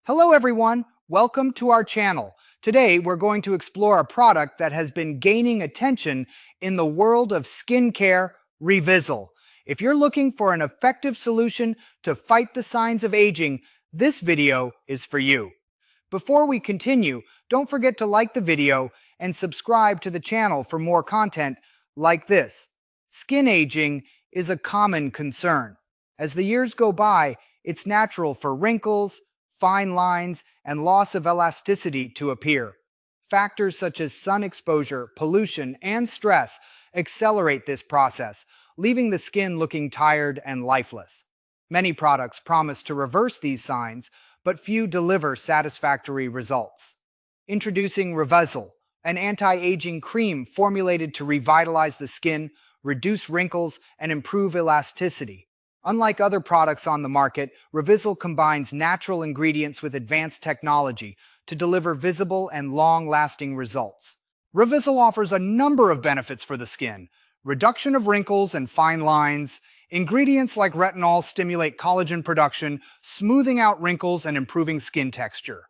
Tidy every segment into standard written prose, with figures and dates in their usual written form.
Hello everyone, welcome to our channel. Today we're going to explore a product that has been gaining attention in the world of skincare, Revisil. If you're looking for an effective solution to fight the signs of aging, this video is for you. Before we continue, don't forget to like the video and subscribe to the channel for more content like this. Skin aging is a common concern. As the years go by, it's natural for wrinkles, fine lines, and loss of elasticity to appear. Factors such as sun exposure, pollution, and stress accelerate this process, leaving the skin looking tired and lifeless. Many products promise to reverse these signs, but few deliver satisfactory results. Introducing Revisil, an anti-aging cream formulated to revitalize the skin, reduce wrinkles, and improve elasticity. Unlike other products on the market, Revisil combines natural ingredients with advanced technology to deliver visible and long-lasting results. Revisil offers a number of benefits for the skin: reduction of wrinkles and fine lines. Ingredients like retinol stimulate collagen production, smoothing out wrinkles and improving skin texture.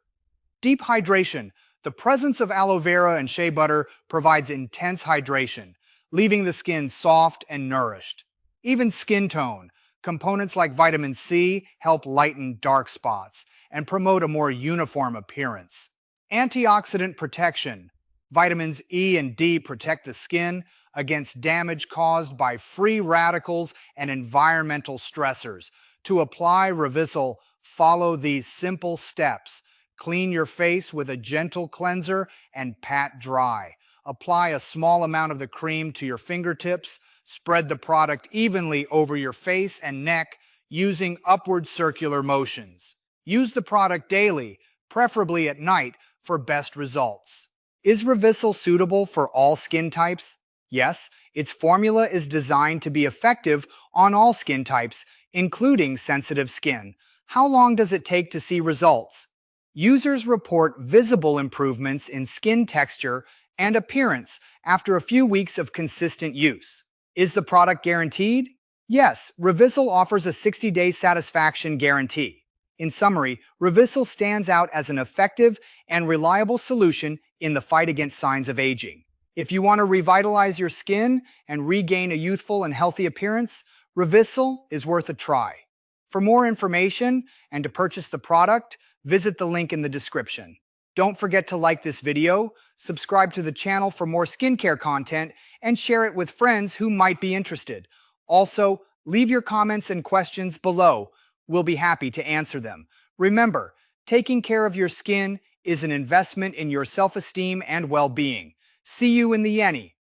Deep hydration. The presence of aloe vera and shea butter provides intense hydration, leaving the skin soft and nourished. Even skin tone. Components like vitamin C help lighten dark spots and promote a more uniform appearance. Antioxidant protection. Vitamins E and D protect the skin against damage caused by free radicals and environmental stressors. To apply Revisil, follow these simple steps. Clean your face with a gentle cleanser and pat dry. Apply a small amount of the cream to your fingertips. Spread the product evenly over your face and neck using upward circular motions. Use the product daily, preferably at night, for best results. Is Revisil suitable for all skin types? Yes, its formula is designed to be effective on all skin types, including sensitive skin. How long does it take to see results? Users report visible improvements in skin texture and appearance after a few weeks of consistent use. Is the product guaranteed? Yes, Revisil offers a 60-day satisfaction guarantee. In summary, Revisil stands out as an effective and reliable solution in the fight against signs of aging. If you want to revitalize your skin and regain a youthful and healthy appearance, Revisil is worth a try. For more information and to purchase the product, visit the link in the description. Don't forget to like this video, subscribe to the channel for more skincare content, and share it with friends who might be interested. Also, leave your comments and questions below. We'll be happy to answer them. Remember, taking care of your skin is an investment in your self-esteem and well-being. See you in the Yenny.